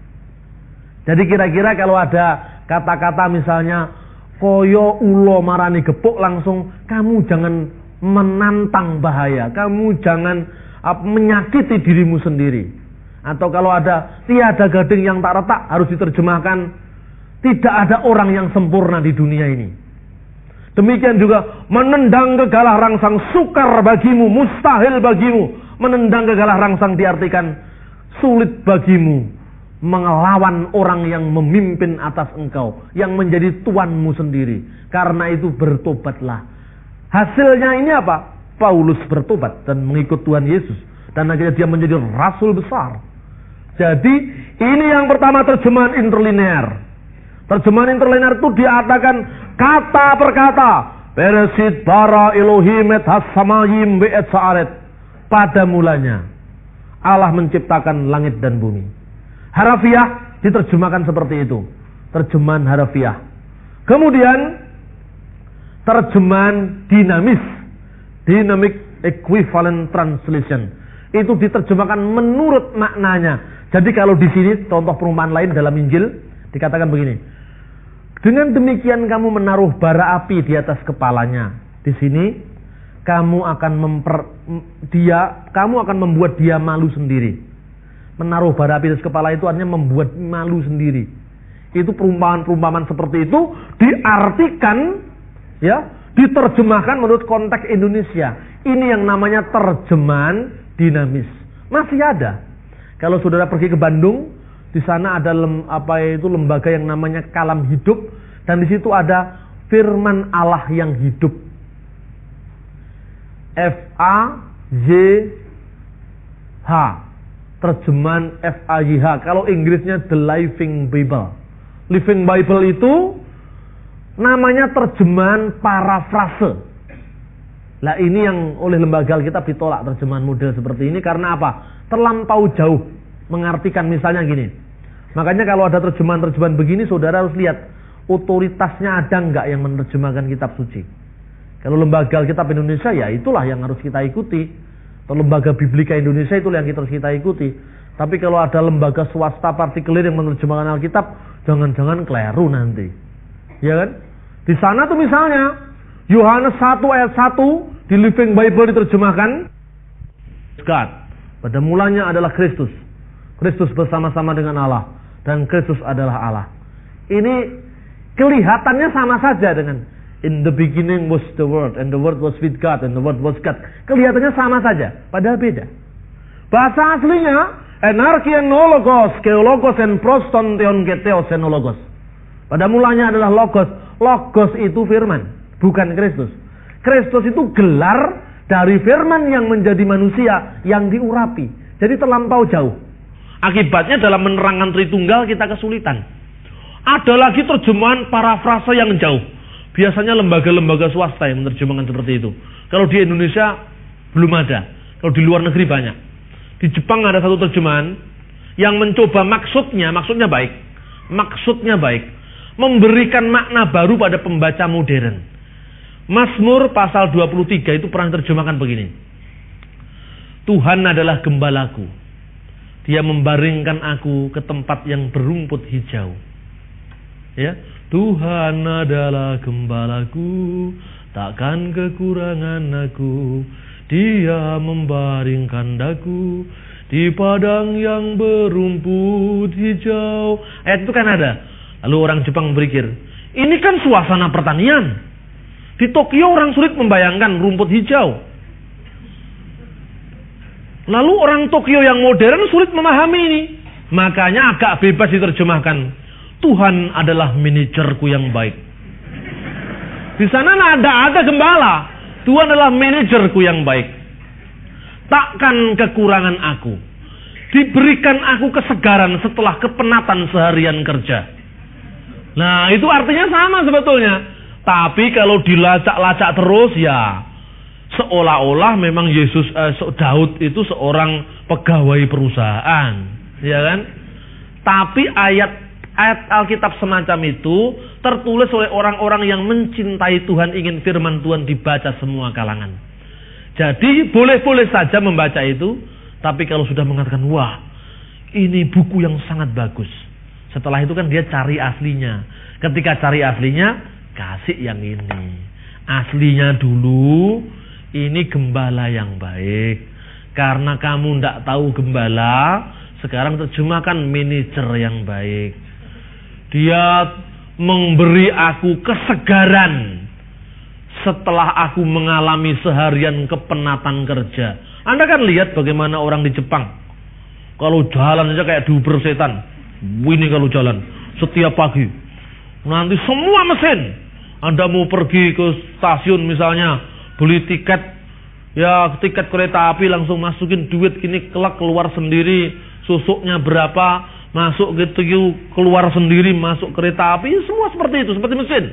Jadi kira-kira kalau ada kata-kata misalnya koyo ulo marani gepuk, langsung kamu jangan menantang bahaya, kamu jangan menyakiti dirimu sendiri. Atau kalau ada tiada gading yang tak retak, harus diterjemahkan tidak ada orang yang sempurna di dunia ini. Demikian juga menendang kegalah rangsang sukar bagimu, mustahil bagimu. Menendang kegalah rangsang diartikan sulit bagimu melawan orang yang memimpin atas engkau, yang menjadi tuanmu sendiri. Karena itu bertobatlah. Hasilnya ini apa? Paulus bertobat dan mengikut Tuhan Yesus. Dan akhirnya dia menjadi rasul besar. Jadi ini yang pertama, terjemahan interlinear. Terjemahan interlinear itu diatakan kata per kata. Beresit bara Elohim et hasamayim ve'et sa'aret. Pada mulanya Allah menciptakan langit dan bumi. Harafiah diterjemahkan seperti itu. Terjemahan harafiah. Kemudian terjemahan dinamis. Dynamic Equivalent Translation. Itu diterjemahkan menurut maknanya. Jadi kalau di sini contoh perumpamaan lain dalam Injil dikatakan begini. Dengan demikian kamu menaruh bara api di atas kepalanya. Di sini kamu akan membuat dia malu sendiri. Menaruh bara api di atas kepala itu artinya membuat malu sendiri. Itu perumpamaan seperti itu diartikan, ya, diterjemahkan menurut konteks Indonesia. Ini yang namanya terjemahan dinamis. Masih ada. Kalau saudara pergi ke Bandung, di sana ada lembaga yang namanya Kalam Hidup, dan di situ ada firman Allah yang hidup. FAYH. Terjemahan FAYH. Kalau Inggrisnya The Living Bible. Living Bible itu namanya terjemahan parafrase. Lah ini yang oleh lembaga Alkitab ditolak terjemahan model seperti ini karena apa? Terlampau jauh mengartikan, misalnya gini. Makanya kalau ada terjemahan-terjemahan begini, saudara harus lihat otoritasnya ada enggak yang menerjemahkan kitab suci. Kalau lembaga Alkitab Indonesia, ya itulah yang harus kita ikuti. Atau lembaga Biblika Indonesia, itulah yang harus kita ikuti. Tapi kalau ada lembaga swasta partikelir yang menerjemahkan Alkitab, jangan-jangan keliru nanti. Ya kan? Di sana tuh misalnya Yohanes 1 ayat 1 di Living Bible diterjemahkan God. Pada mulanya adalah Kristus. Kristus bersama-sama dengan Allah. Dan Kristus adalah Allah. Ini kelihatannya sama saja dengan in the beginning was the word, and the word was with God, and the word was God. Kelihatannya sama saja, padahal beda. Bahasa aslinya enarkienologos, keologos, and proston theon geteos enologos. Pada mulanya adalah logos. Logos itu firman, bukan Kristus. Kristus itu gelar dari firman yang menjadi manusia yang diurapi. Jadi terlampau jauh. Akibatnya dalam menerangkan Tritunggal kita kesulitan. Ada lagi terjemahan parafrase yang jauh. Biasanya lembaga-lembaga swasta yang menerjemahkan seperti itu. Kalau di Indonesia belum ada. Kalau di luar negeri banyak. Di Jepang ada satu terjemahan yang mencoba maksudnya baik. Maksudnya baik. Memberikan makna baru pada pembaca modern. Mazmur pasal 23 itu pernah terjemahkan begini. Tuhan adalah gembalaku. Dia membaringkan aku ke tempat yang berumput hijau. Ya, Tuhan adalah gembalaku, takkan kekurangan aku. Dia membaringkan daku di padang yang berumput hijau. Ayat itu kan ada. Lalu orang Jepang berpikir, ini kan suasana pertanian. Di Tokyo orang sulit membayangkan rumput hijau. Lalu orang Tokyo yang modern sulit memahami ini. Makanya agak bebas diterjemahkan. Tuhan adalah manajerku yang baik. Di sana ada gembala. Tuhan adalah manajerku yang baik. Takkan kekurangan aku. Diberikan aku kesegaran setelah kepenatan seharian kerja. Nah, itu artinya sama sebetulnya. Tapi kalau dilacak-lacak terus, ya seolah-olah memang Daud itu seorang pegawai perusahaan, ya kan? Tapi ayat Alkitab semacam itu tertulis oleh orang-orang yang mencintai Tuhan, ingin firman Tuhan dibaca semua kalangan. Jadi boleh-boleh saja membaca itu, tapi kalau sudah mengatakan, wah, ini buku yang sangat bagus. Setelah itu kan dia cari aslinya. Ketika cari aslinya, kasih yang ini. Aslinya dulu, ini gembala yang baik. Karena kamu tidak tahu gembala, sekarang terjemahkan manajer yang baik. Dia memberi aku kesegaran setelah aku mengalami seharian kepenatan kerja. Anda kan lihat bagaimana orang di Jepang. Kalau jalan aja kayak diuber setan. Ini kalau jalan setiap pagi. Nanti semua mesin. Anda mau pergi ke stasiun misalnya, beli tiket, ya tiket kereta api langsung masukin duit gini, kelak keluar sendiri, susuknya berapa, masuk gitu, keluar sendiri, masuk kereta api, semua seperti itu, seperti mesin.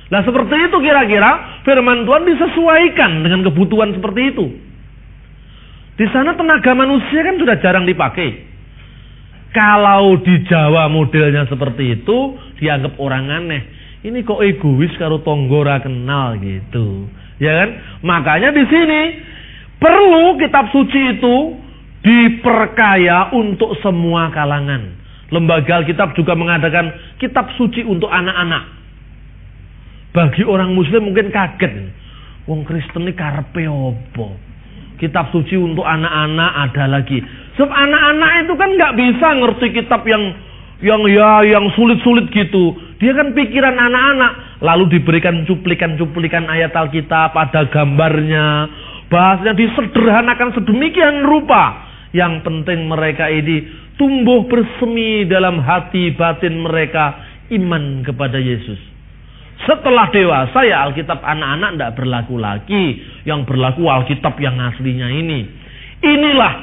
Nah seperti itu kira-kira firman Tuhan disesuaikan dengan kebutuhan seperti itu. Di sana tenaga manusia kan sudah jarang dipakai. Kalau di Jawa modelnya seperti itu, dianggap orang aneh. Ini kok egois karo tonggo ra kenal gitu. Ya kan? Makanya di sini perlu kitab suci itu diperkaya untuk semua kalangan. Lembaga Alkitab juga mengadakan kitab suci untuk anak-anak. Bagi orang muslim mungkin kaget. Wong Kristen ini karepe opo? Kitab suci untuk anak-anak ada lagi. Sebab anak-anak itu kan nggak bisa ngerti kitab yang sulit-sulit gitu. Dia kan pikiran anak-anak. Lalu diberikan cuplikan-cuplikan ayat Alkitab, ada gambarnya, bahasanya disederhanakan sedemikian rupa. Yang penting mereka ini tumbuh bersemi dalam hati batin mereka iman kepada Yesus. Setelah dewasa ya Alkitab anak-anak tidak berlaku lagi. Yang berlaku Alkitab yang aslinya ini. Inilah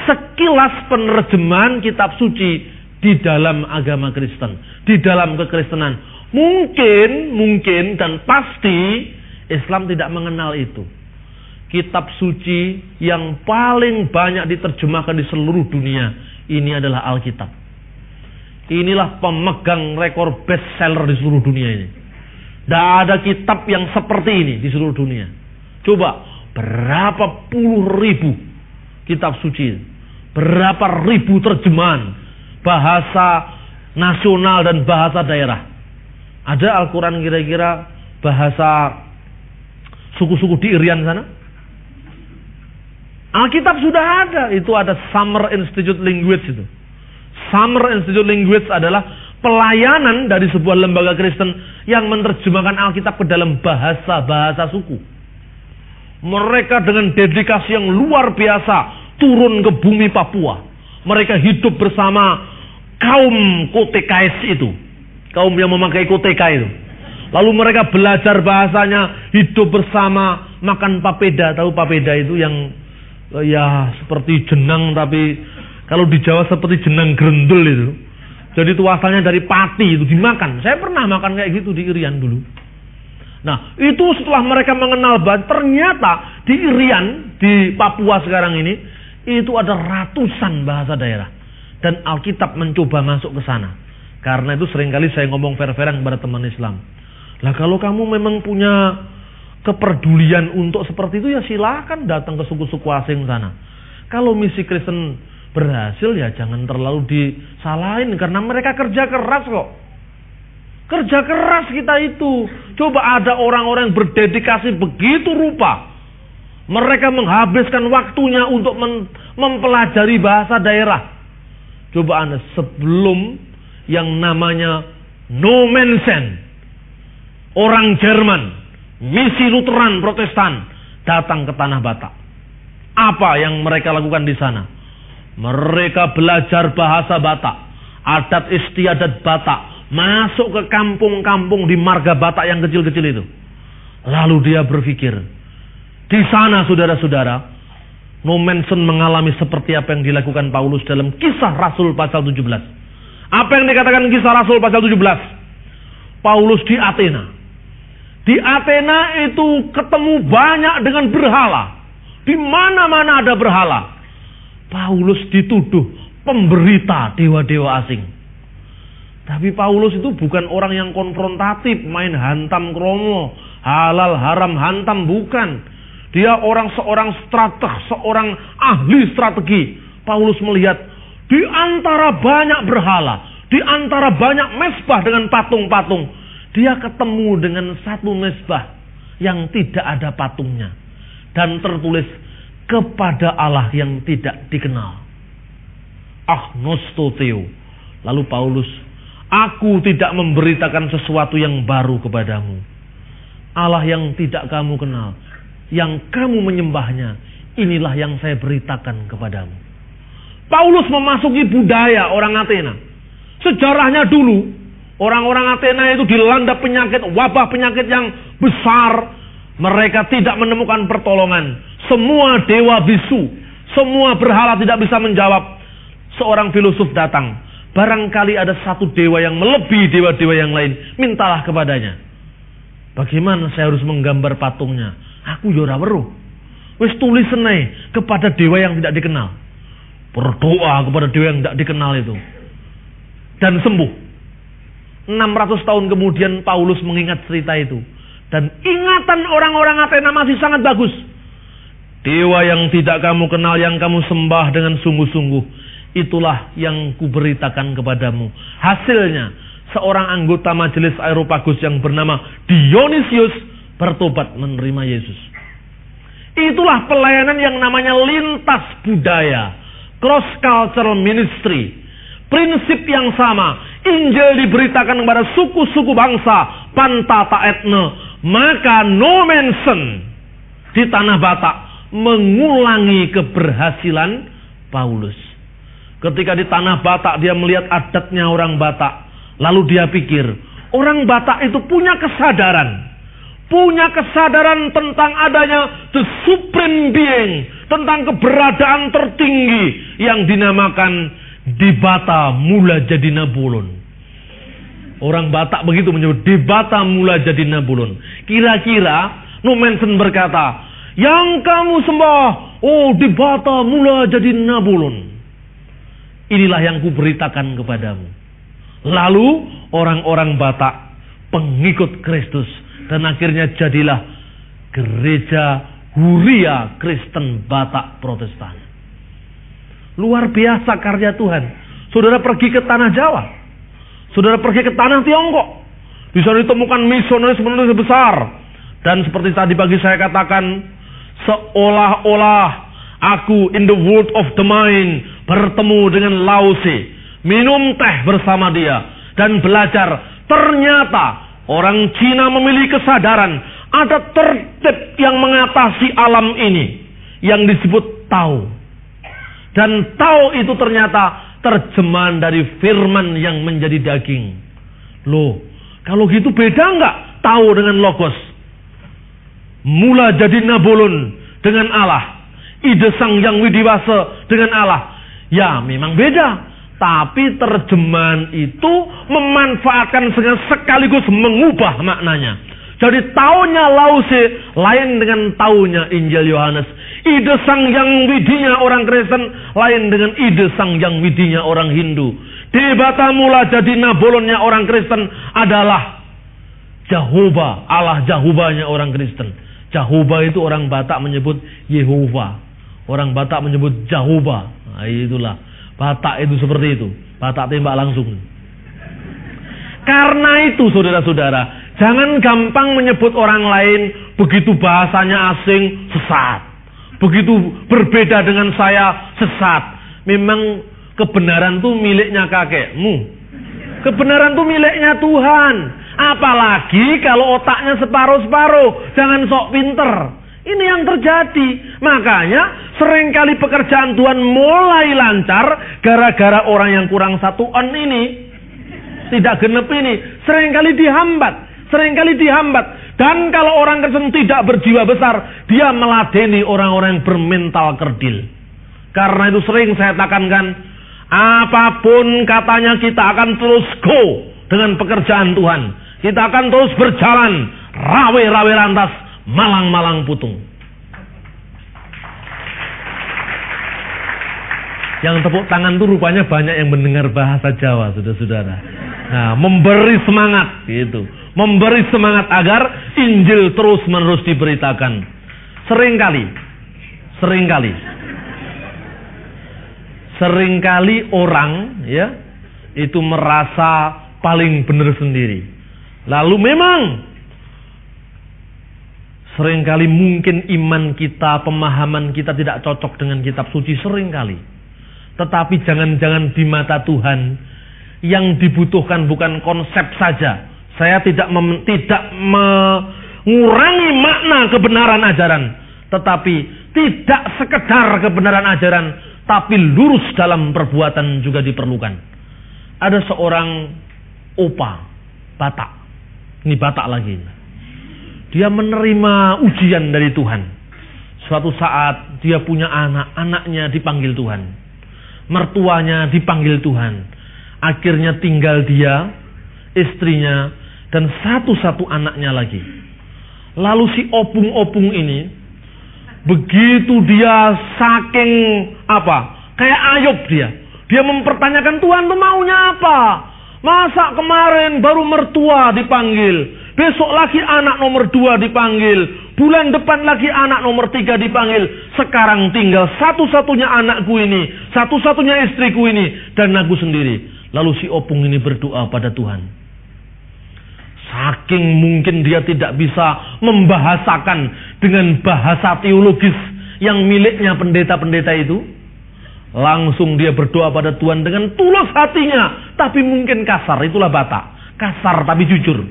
sekilas penerjemahan kitab suci di dalam agama Kristen, di dalam kekristenan. Mungkin dan pasti Islam tidak mengenal itu. Kitab suci yang paling banyak diterjemahkan di seluruh dunia ini adalah Alkitab. Inilah pemegang rekor bestseller di seluruh dunia ini. Tidak ada kitab yang seperti ini di seluruh dunia. Coba berapa puluh ribu kitab suci, berapa ribu terjemahan bahasa nasional dan bahasa daerah. Ada Al-Quran kira-kira bahasa suku-suku di Irian sana? Alkitab sudah ada. Itu ada Summer Institute Language itu. Summer Institute Language adalah pelayanan dari sebuah lembaga Kristen yang menerjemahkan Alkitab ke dalam bahasa-bahasa suku. Mereka dengan dedikasi yang luar biasa turun ke bumi Papua. Mereka hidup bersama kaum Kotekais itu. Kaum yang memakai koteka itu. Lalu mereka belajar bahasanya, hidup bersama, makan papeda. Tahu papeda itu yang ya seperti jenang, tapi kalau di Jawa seperti jenang gerendul itu. Jadi itu asalnya dari pati, itu dimakan. Saya pernah makan kayak gitu di Irian dulu. Nah itu setelah mereka mengenal bahasa, ternyata di Irian, di Papua sekarang ini, itu ada ratusan bahasa daerah. Dan Alkitab mencoba masuk ke sana. Karena itu seringkali saya ngomong fair-fairan kepada teman Islam. Lah kalau kamu memang punya kepedulian untuk seperti itu, ya silakan datang ke suku-suku asing sana. Kalau misi Kristen berhasil, ya jangan terlalu disalahin. Karena mereka kerja keras kok. Kerja keras kita itu. Coba ada orang-orang yang berdedikasi begitu rupa. Mereka menghabiskan waktunya untuk mempelajari bahasa daerah. Coba Anda sebelum yang namanya Nomensen, orang Jerman, misi Lutheran Protestan datang ke Tanah Batak. Apa yang mereka lakukan di sana? Mereka belajar bahasa Batak, adat istiadat Batak, masuk ke kampung-kampung di marga Batak yang kecil-kecil itu. Lalu dia berpikir, di sana saudara-saudara, Nomensen mengalami seperti apa yang dilakukan Paulus dalam Kisah Rasul pasal 17. Apa yang dikatakan Kisah Rasul pasal 17? Paulus di Athena. Di Athena itu ketemu banyak dengan berhala. Di mana-mana ada berhala. Paulus dituduh pemberita dewa-dewa asing. Tapi Paulus itu bukan orang yang konfrontatif, main hantam kromo, halal haram hantam, bukan. Dia seorang strateg, seorang ahli strategi. Paulus melihat di antara banyak berhala, di antara banyak mezbah dengan patung-patung, dia ketemu dengan satu mezbah yang tidak ada patungnya. Dan tertulis, kepada Allah yang tidak dikenal. Agnostoteo. Lalu Paulus, aku tidak memberitakan sesuatu yang baru kepadamu. Allah yang tidak kamu kenal, yang kamu menyembahnya, inilah yang saya beritakan kepadamu. Paulus memasuki budaya orang Athena. Sejarahnya dulu, orang-orang Athena itu dilanda penyakit, wabah penyakit yang besar. Mereka tidak menemukan pertolongan. Semua dewa bisu, semua berhala tidak bisa menjawab. Seorang filosof datang. Barangkali ada satu dewa yang melebihi dewa-dewa yang lain. Mintalah kepadanya. Bagaimana saya harus menggambar patungnya? Aku ora weruh. Wis tulis senai kepada dewa yang tidak dikenal. Berdoa kepada dewa yang tidak dikenal itu. Dan sembuh. 600 tahun kemudian Paulus mengingat cerita itu. Dan ingatan orang-orang Athena masih sangat bagus. Dewa yang tidak kamu kenal, yang kamu sembah dengan sungguh-sungguh, itulah yang kuberitakan kepadamu. Hasilnya, seorang anggota majelis Areopagus yang bernama Dionysius bertobat menerima Yesus. Itulah pelayanan yang namanya lintas budaya, cross cultural ministry. Prinsip yang sama, Injil diberitakan kepada suku-suku bangsa, pantata etne. Maka Nomensen di tanah Batak mengulangi keberhasilan Paulus. Ketika di tanah Batak dia melihat adatnya orang Batak. Lalu dia pikir, orang Batak itu punya kesadaran. Punya kesadaran tentang adanya the supreme being. Tentang keberadaan tertinggi yang dinamakan Dibata Mula Jadi Nabulon. Orang Batak begitu menyebut Dibata Mula Jadi Nabulon. Kira-kira Nomensen berkata, yang kamu sembah, oh Dibata Mula Jadi Nabulon. Inilah yang kuberitakan kepadamu. Lalu orang-orang Batak pengikut Kristus. Dan akhirnya jadilah gereja Huria Kristen Batak Protestan. Luar biasa karya Tuhan. Saudara pergi ke tanah Jawa. Saudara pergi ke tanah Tiongkok. Di sana ditemukan misionaris besar. Dan seperti tadi pagi saya katakan, seolah-olah aku in the world of the mind bertemu dengan Lao Tse, minum teh bersama dia dan belajar. Ternyata orang Cina memiliki kesadaran ada tertib yang mengatasi alam ini yang disebut Tao. Dan Tao itu ternyata terjemahan dari firman yang menjadi daging. Loh, kalau gitu beda nggak Tao dengan Logos? Mula jadi Nabulon dengan Allah. Ide Sang Yang Widiwasa dengan Allah. Ya, memang beda. Tapi terjemahan itu memanfaatkan sekaligus mengubah maknanya. Jadi taunya Lao Tse lain dengan taunya Injil Yohanes. Ide Sang Yang Widinya orang Kristen lain dengan ide Sang Yang Widinya orang Hindu. Dibata Mula Jadi Nabulonnya orang Kristen adalah Jehovah, Allah Jehovahnya orang Kristen. Jehovah itu orang Batak menyebut Yehova. Orang Batak menyebut Jehovah. Nah, itulah. Batak itu seperti itu. Batak tembak langsung. Karena itu saudara-saudara, jangan gampang menyebut orang lain begitu bahasanya asing, sesat. Begitu berbeda dengan saya, sesat. Memang kebenaran itu miliknya kakekmu. Kebenaran itu miliknya Tuhan. Apalagi kalau otaknya separuh-separuh. Jangan sok pinter. Ini yang terjadi. Makanya seringkali pekerjaan Tuhan mulai lancar gara-gara orang yang kurang 1 on ini. Tidak genep ini. Seringkali dihambat. Dan kalau orang Kristen tidak berjiwa besar, dia meladeni orang-orang yang bermental kerdil. Karena itu sering saya tekankan, apapun katanya kita akan terus go dengan pekerjaan Tuhan. Kita akan terus berjalan rawe-rawe lantas, malang-malang putung. Yang tepuk tangan tuh rupanya banyak yang mendengar bahasa Jawa, saudara-saudara. Nah, memberi semangat gitu. Memberi semangat agar Injil terus-menerus diberitakan. Seringkali orang ya itu merasa paling benar sendiri. Lalu memang seringkali mungkin iman kita, pemahaman kita tidak cocok dengan kitab suci seringkali. Tetapi jangan-jangan di mata Tuhan yang dibutuhkan bukan konsep saja. Saya tidak mengurangi makna kebenaran ajaran, tetapi tidak sekedar kebenaran ajaran, tapi lurus dalam perbuatan juga diperlukan. Ada seorang opa Batak. Ini Batak lagi. Dia menerima ujian dari Tuhan. Suatu saat dia punya anak, anaknya dipanggil Tuhan. Mertuanya dipanggil Tuhan. Akhirnya tinggal dia, istrinya, dan satu-satu anaknya lagi. Lalu si opung-opung ini, begitu dia saking kayak Ayub dia. Dia mempertanyakan, Tuhan tuh maunya apa? Masa kemarin baru mertua dipanggil, besok lagi anak nomor 2 dipanggil, bulan depan lagi anak nomor 3 dipanggil. Sekarang tinggal satu-satunya anakku ini, satu-satunya istriku ini, dan aku sendiri. Lalu si opung ini berdoa pada Tuhan. Saking mungkin dia tidak bisa membahasakan dengan bahasa teologis yang miliknya pendeta-pendeta itu, langsung dia berdoa pada Tuhan dengan tulus hatinya, tapi mungkin kasar. Itulah Batak, kasar tapi jujur.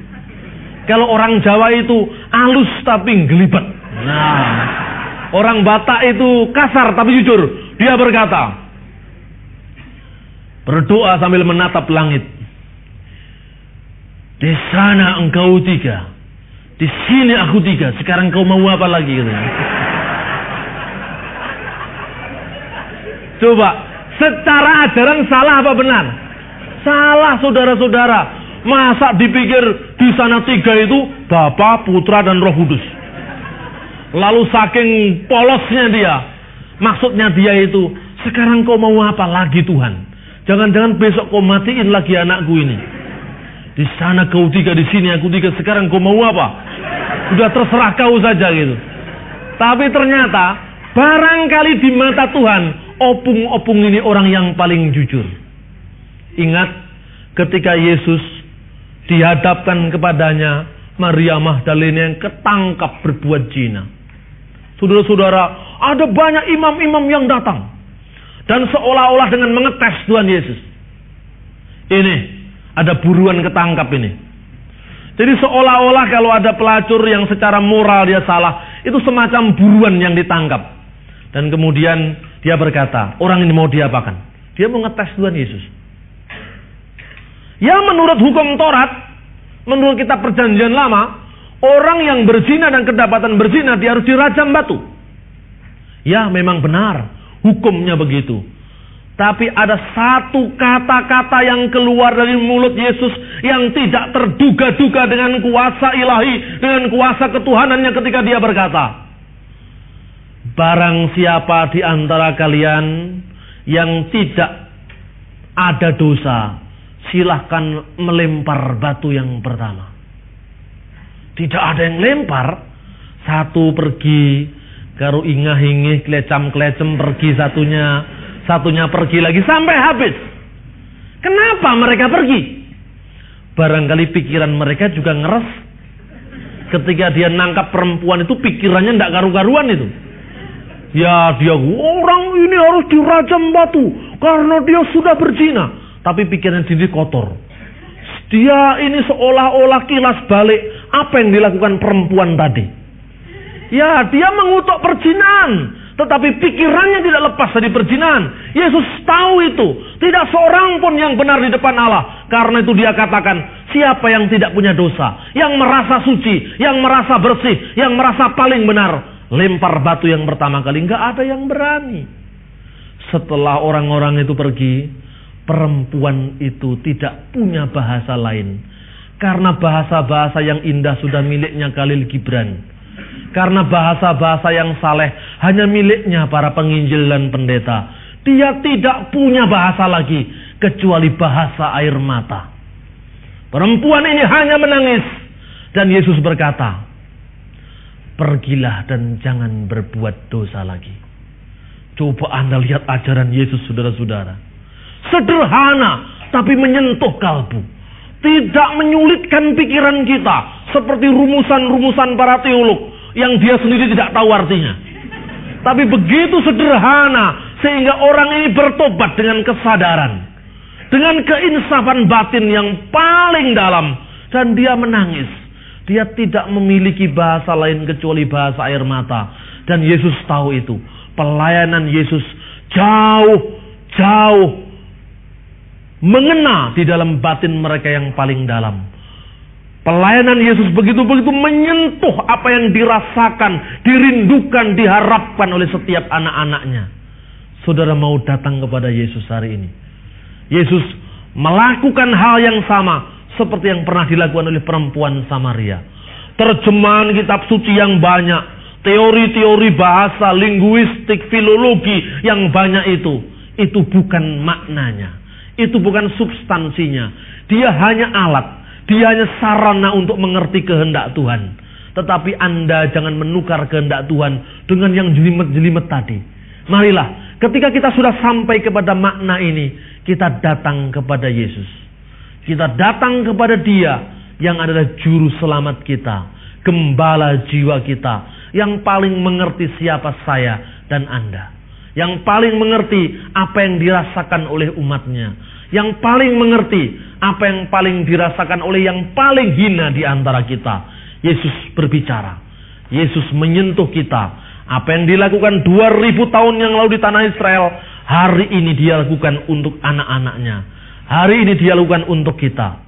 Kalau orang Jawa itu halus tapi gelibet. Nah, orang Batak itu kasar tapi jujur. Dia berdoa sambil menatap langit. Di sana engkau 3, di sini aku 3. Sekarang kau mau apa lagi? Coba, secara ajaran salah apa benar? Salah, saudara-saudara. Masa dipikir di sana 3 itu Bapa, Putra, dan Roh Kudus. Lalu saking polosnya dia, maksudnya dia itu, sekarang kau mau apa lagi Tuhan? Jangan-jangan besok kau matiin lagi anakku ini. Di sana kau 3, di sini aku 3. Sekarang kau mau apa? Udah terserah kau saja gitu. Tapi ternyata barangkali di mata Tuhan, opung-opung ini orang yang paling jujur. Ingat ketika Yesus dihadapkan kepadanya Maria Magdalena yang ketangkap berbuat zina. Saudara-saudara, ada banyak imam-imam yang datang dan seolah-olah dengan mengetes Tuhan Yesus. Ini ada buruan ketangkap ini. Jadi seolah-olah kalau ada pelacur yang secara moral dia salah, itu semacam buruan yang ditangkap. Dan kemudian dia berkata, orang ini mau diapakan? Dia mau ngetes Tuhan Yesus. Ya menurut hukum Taurat, menurut kitab perjanjian lama, orang yang berzina dan kedapatan berzina dia harus dirajam batu. Ya memang benar, hukumnya begitu. Tapi ada satu kata-kata yang keluar dari mulut Yesus yang tidak terduga-duga dengan kuasa ilahi, dengan kuasa ketuhanannya ketika dia berkata, barang siapa di antara kalian yang tidak ada dosa, silahkan melempar batu yang pertama. Tidak ada yang lempar. Satu pergi, karo ingah-ingih, klecam-klecem pergi satunya pergi lagi sampai habis. Kenapa mereka pergi? Barangkali pikiran mereka juga ngeres. Ketika dia nangkap perempuan itu pikirannya tidak karu-karuan itu. Ya dia orang ini harus dirajam batu karena dia sudah berzina. Tapi pikiran sendiri kotor. Dia ini seolah-olah kilas balik apa yang dilakukan perempuan tadi. Ya dia mengutuk perzinahan, tetapi pikirannya tidak lepas dari perzinahan. Yesus tahu itu. Tidak seorang pun yang benar di depan Allah. Karena itu dia katakan, siapa yang tidak punya dosa, yang merasa suci, yang merasa bersih, yang merasa paling benar, lempar batu yang pertama kali. Enggak ada yang berani. Setelah orang-orang itu pergi, perempuan itu tidak punya bahasa lain. Karena bahasa-bahasa yang indah sudah miliknya Khalil Gibran. Karena bahasa-bahasa yang saleh hanya miliknya para penginjil dan pendeta. Dia tidak punya bahasa lagi kecuali bahasa air mata. Perempuan ini hanya menangis. Dan Yesus berkata, pergilah dan jangan berbuat dosa lagi. Coba Anda lihat ajaran Yesus, saudara-saudara. Sederhana tapi menyentuh kalbu. Tidak menyulitkan pikiran kita seperti rumusan-rumusan para teolog yang dia sendiri tidak tahu artinya. Tapi begitu sederhana sehingga orang ini bertobat dengan kesadaran, dengan keinsafan batin yang paling dalam, dan dia menangis. Dia tidak memiliki bahasa lain kecuali bahasa air mata. Dan Yesus tahu itu. Pelayanan Yesus jauh mengena di dalam batin mereka yang paling dalam. Pelayanan Yesus begitu-begitu menyentuh apa yang dirasakan, dirindukan, diharapkan oleh setiap anak-anaknya. Saudara mau datang kepada Yesus hari ini. Yesus melakukan hal yang sama seperti yang pernah dilakukan oleh perempuan Samaria. Terjemahan kitab suci yang banyak, teori-teori bahasa, linguistik, filologi yang banyak itu bukan maknanya. Itu bukan substansinya. Dia hanya alat. Dia hanya sarana untuk mengerti kehendak Tuhan. Tetapi Anda jangan menukar kehendak Tuhan dengan yang jelimet-jelimet tadi. Marilah, ketika kita sudah sampai kepada makna ini, kita datang kepada Yesus. Kita datang kepada Dia yang adalah juru selamat kita, gembala jiwa kita, yang paling mengerti siapa saya dan Anda, yang paling mengerti apa yang dirasakan oleh umatnya, yang paling mengerti apa yang paling dirasakan oleh yang paling hina di antara kita. Yesus berbicara, Yesus menyentuh kita. Apa yang dilakukan 2000 tahun yang lalu di tanah Israel, hari ini Dia lakukan untuk anak-anaknya. Hari ini Dia lakukan untuk kita.